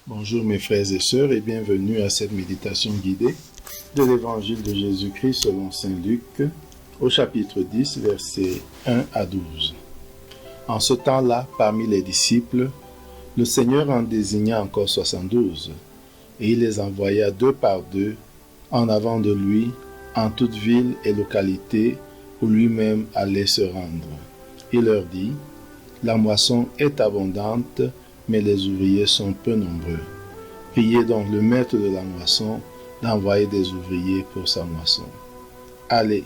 Bonjour mes frères et sœurs et bienvenue à cette méditation guidée de l'évangile de Jésus-Christ selon saint Luc au chapitre 10 versets 1 à 12. En ce temps-là, parmi les disciples, le Seigneur en désigna encore 72 et il les envoya deux par deux en avant de lui en toute ville et localité où lui-même allait se rendre. Il leur dit: la moisson est abondante, mais les ouvriers sont peu nombreux. Priez donc le maître de la moisson d'envoyer des ouvriers pour sa moisson. Allez,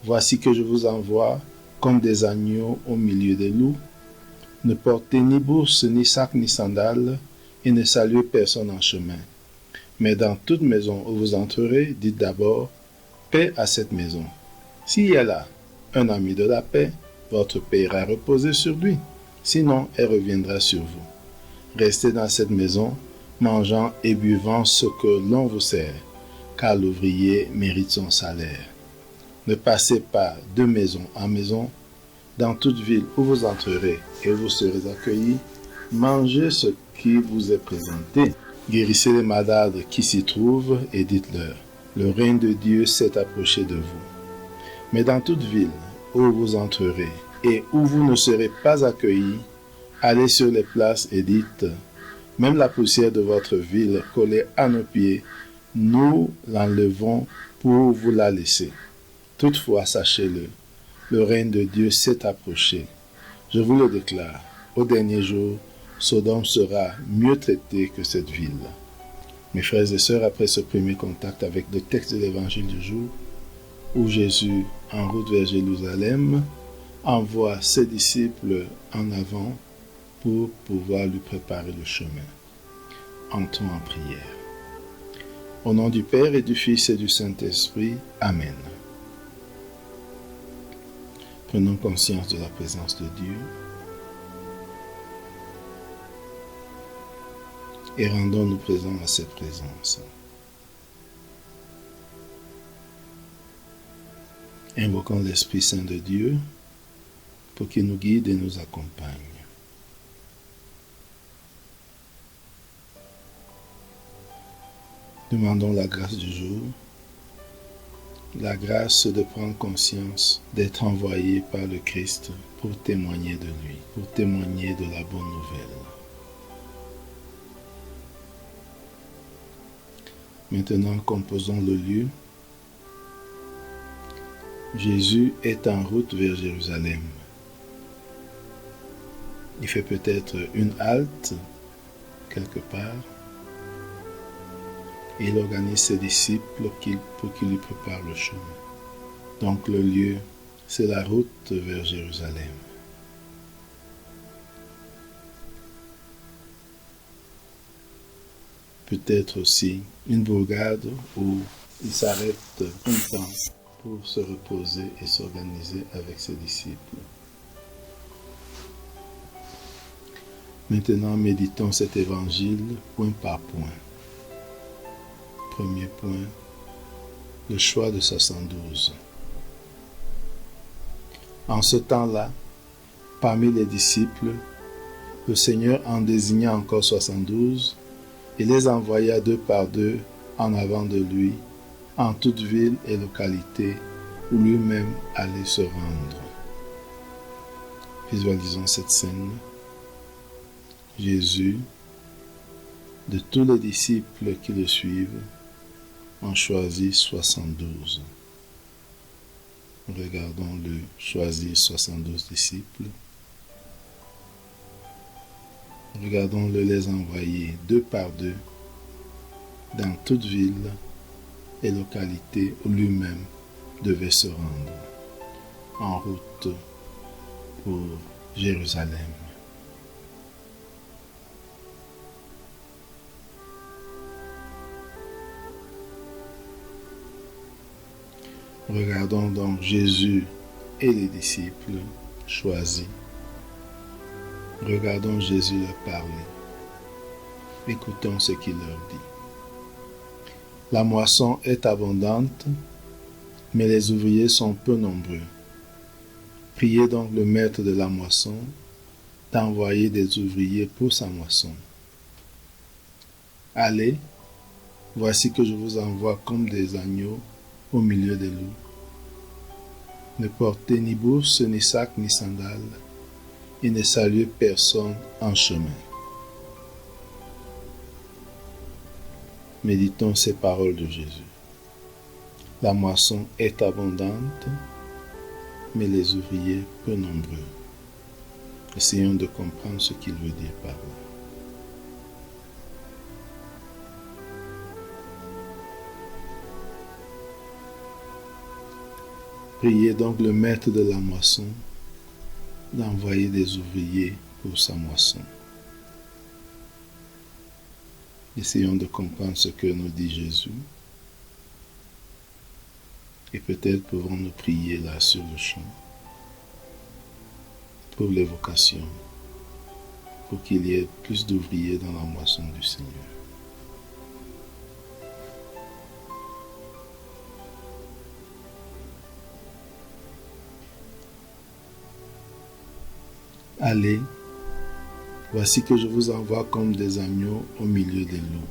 voici que je vous envoie comme des agneaux au milieu des loups. Ne portez ni bourse, ni sac, ni sandales, et ne saluez personne en chemin. Mais dans toute maison où vous entrerez, dites d'abord: paix à cette maison. S'il y a là un ami de la paix, votre paix ira reposer sur lui. Sinon, elle reviendra sur vous. Restez dans cette maison, mangeant et buvant ce que l'on vous sert, car l'ouvrier mérite son salaire. Ne passez pas de maison en maison. Dans toute ville où vous entrerez et où vous serez accueillis, mangez ce qui vous est présenté. Guérissez les malades qui s'y trouvent et dites-leur: le règne de Dieu s'est approché de vous. Mais dans toute ville où vous entrerez et où vous ne serez pas accueillis, allez sur les places et dites: même la poussière de votre ville collée à nos pieds, nous l'enlevons pour vous la laisser. Toutefois, sachez-le, le règne de Dieu s'est approché. Je vous le déclare, au dernier jour, Sodome sera mieux traitée que cette ville. Mes frères et sœurs, après ce premier contact avec le texte de l'évangile du jour, où Jésus, en route vers Jérusalem, envoie ses disciples en avant pour pouvoir lui préparer le chemin. Entrons en prière. Au nom du Père et du Fils et du Saint-Esprit. Amen. Prenons conscience de la présence de Dieu et rendons-nous présents à cette présence. Invoquons l'Esprit Saint de Dieu pour qu'il nous guide et nous accompagne. Demandons la grâce du jour, la grâce de prendre conscience d'être envoyé par le Christ pour témoigner de lui, pour témoigner de la bonne nouvelle. Maintenant, composons le lieu. Jésus est en route vers Jérusalem. Il fait peut-être une halte quelque part et il organise ses disciples pour qu'ils lui préparent le chemin. Donc le lieu, c'est la route vers Jérusalem. Peut-être aussi une bourgade où il s'arrête un temps pour se reposer et s'organiser avec ses disciples. Maintenant, méditons cet évangile point par point. Premier point, le choix de 72. En ce temps-là, parmi les disciples, le Seigneur en désigna encore 72 et les envoya deux par deux en avant de lui, en toute ville et localité où lui-même allait se rendre. Visualisons cette scène. Jésus, de tous les disciples qui le suivent, en choisit 72. Regardons-le choisir 72 disciples. Regardons-le les envoyer deux par deux dans toute ville et localité où lui-même devait se rendre, en route pour Jérusalem. Regardons donc Jésus et les disciples choisis. Regardons Jésus leur parler. Écoutons ce qu'il leur dit. La moisson est abondante, mais les ouvriers sont peu nombreux. Priez donc le maître de la moisson d'envoyer des ouvriers pour sa moisson. Allez, voici que je vous envoie comme des agneaux au milieu des loups. Ne portez ni bourse, ni sac, ni sandales, et ne saluez personne en chemin. Méditons ces paroles de Jésus. La moisson est abondante, mais les ouvriers peu nombreux. Essayons de comprendre ce qu'il veut dire par là. Priez donc le maître de la moisson d'envoyer des ouvriers pour sa moisson. Essayons de comprendre ce que nous dit Jésus. Et peut-être pouvons-nous prier là sur le champ pour les vocations, pour qu'il y ait plus d'ouvriers dans la moisson du Seigneur. Allez, voici que je vous envoie comme des agneaux au milieu des loups.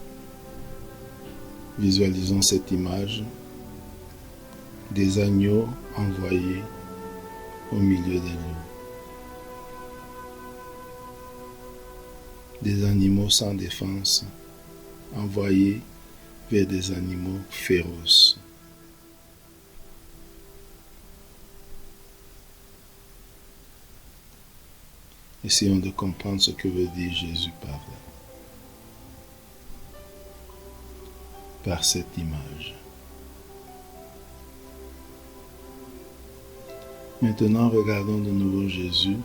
Visualisons cette image, des agneaux envoyés au milieu des loups. Des animaux sans défense envoyés vers des animaux féroces. Essayons de comprendre ce que veut dire Jésus par là, par cette image. Maintenant, regardons de nouveau Jésus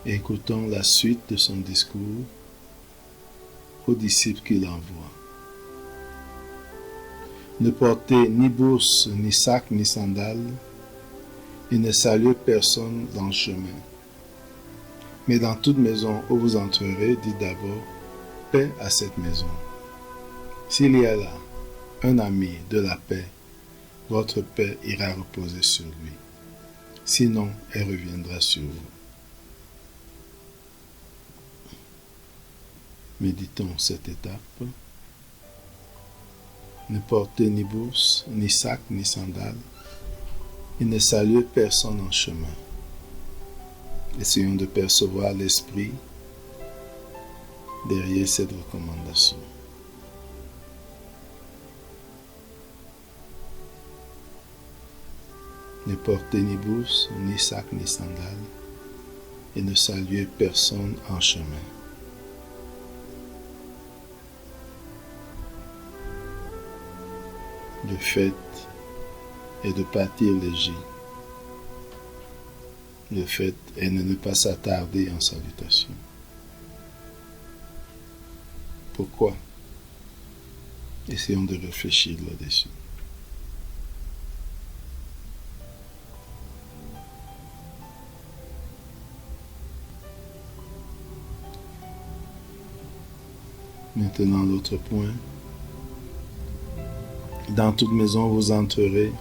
et écoutons la suite de son discours aux disciples qu'il envoie. Ne portez ni bourse, ni sac, ni sandales, et ne saluez personne dans le chemin. Mais dans toute maison où vous entrerez, dites d'abord paix à cette maison. S'il y a là un ami de la paix, votre paix ira reposer sur lui. Sinon, elle reviendra sur vous. Méditons cette étape. Ne portez ni bourse, ni sac, ni sandales, et ne saluez personne en chemin. Essayons de percevoir l'esprit derrière cette recommandation. Ne portez ni bourse, ni sac, ni sandales, et ne saluez personne en chemin. Le fait est de partir léger. Le fait est de ne pas s'attarder en salutation. Pourquoi? Essayons de réfléchir là-dessus. Maintenant, l'autre point. Dans toute maison où vous entrerez,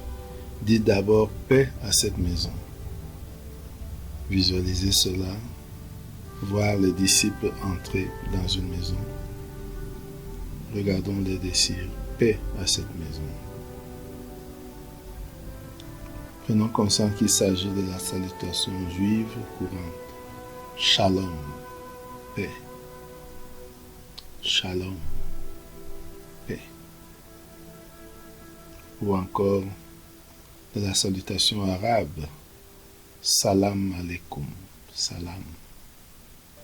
dites d'abord paix à cette maison. Visualisez cela, voir les disciples entrer dans une maison. Regardons les désirs, paix à cette maison. Prenons conscience qu'il s'agit de la salutation juive courante. Shalom, paix. Shalom, paix. Ou encore de la salutation arabe. Salam alaikum, salam,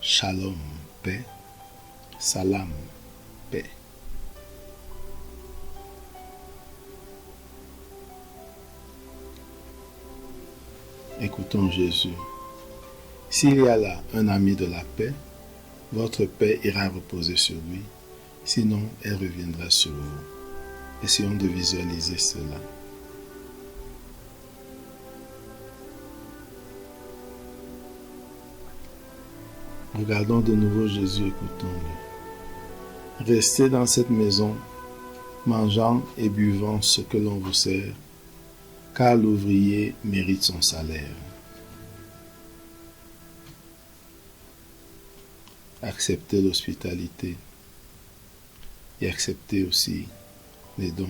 shalom, paix, salam, paix. Écoutons Jésus. S'il y a là un ami de la paix, votre paix ira reposer sur lui, sinon elle reviendra sur vous. Essayons de visualiser cela. Regardons de nouveau Jésus, écoutons-le. Restez dans cette maison, mangeant et buvant ce que l'on vous sert, car l'ouvrier mérite son salaire. Acceptez l'hospitalité. et accepter aussi les dons.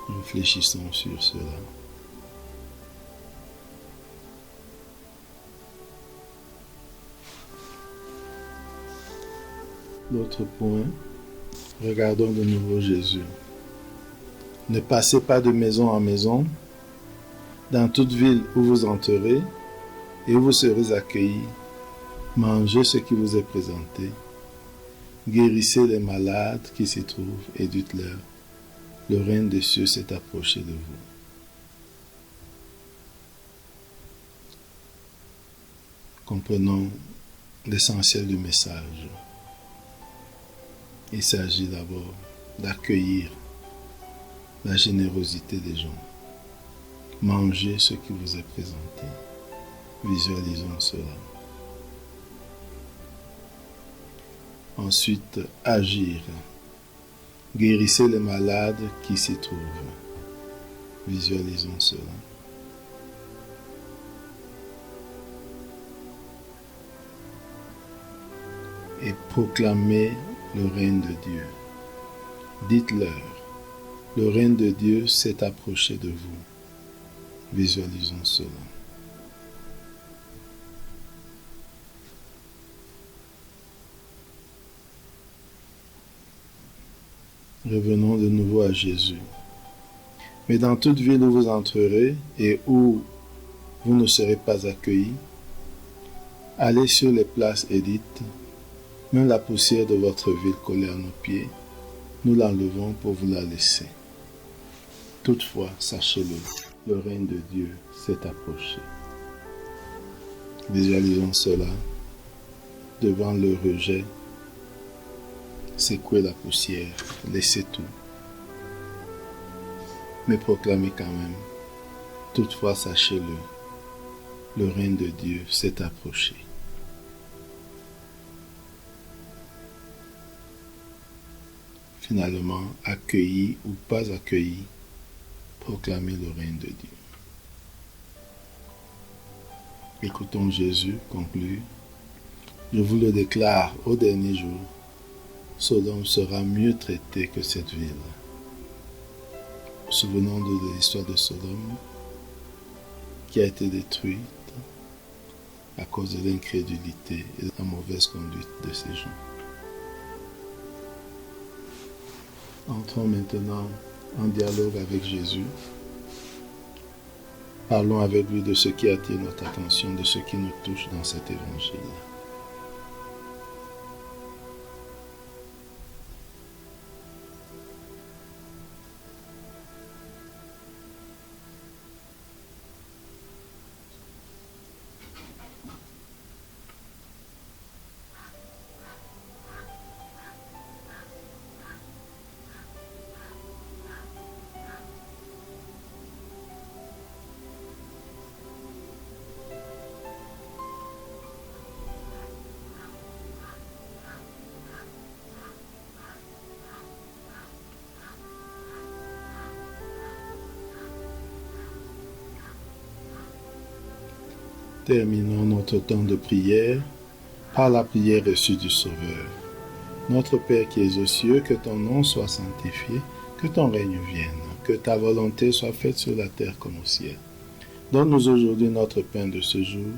Réfléchissons sur cela. L'autre point, regardons de nouveau Jésus. Ne passez pas de maison en maison, dans toute ville où vous entrerez et où vous serez accueillis, mangez ce qui vous est présenté, guérissez les malades qui s'y trouvent et dites-leur, le règne des cieux s'est approché de vous. Comprenons l'essentiel du message. Il s'agit d'abord d'accueillir la générosité des gens. Mangez ce qui vous est présenté. Visualisons cela. Ensuite, agir. Guérissez les malades qui s'y trouvent. Visualisons cela. Et proclamez le règne de Dieu. Dites-leur, le règne de Dieu s'est approché de vous. Visualisons cela. Revenons de nouveau à Jésus. Mais dans toute ville où vous entrerez et où vous ne serez pas accueillis, allez sur les places et dites, même la poussière de votre ville collée à nos pieds, nous l'enlevons pour vous la laisser. Toutefois, sachez-le, le règne de Dieu s'est approché. Visualisons cela devant le rejet. Secouez la poussière, laissez tout. Mais proclamez quand même. Toutefois, sachez-le, le règne de Dieu s'est approché. Finalement, accueilli ou pas accueilli, proclamez le règne de Dieu. Écoutons Jésus conclure. Je vous le déclare au dernier jour, Sodome sera mieux traité que cette ville. Souvenons de l'histoire de Sodome qui a été détruite à cause de l'incrédulité et de la mauvaise conduite de ces gens. Entrons maintenant en dialogue avec Jésus. Parlons avec lui de ce qui attire notre attention, de ce qui nous touche dans cet évangile. Terminons notre temps de prière par la prière reçue du Sauveur. Notre Père qui es aux cieux, que ton nom soit sanctifié, que ton règne vienne, que ta volonté soit faite sur la terre comme au ciel. Donne-nous aujourd'hui notre pain de ce jour.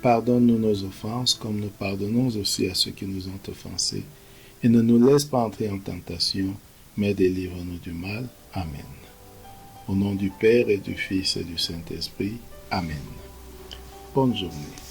Pardonne-nous nos offenses, comme nous pardonnons aussi à ceux qui nous ont offensés. Et ne nous laisse pas entrer en tentation, mais délivre-nous du mal. Amen. Au nom du Père et du Fils et du Saint-Esprit. Amen. Bonne journée.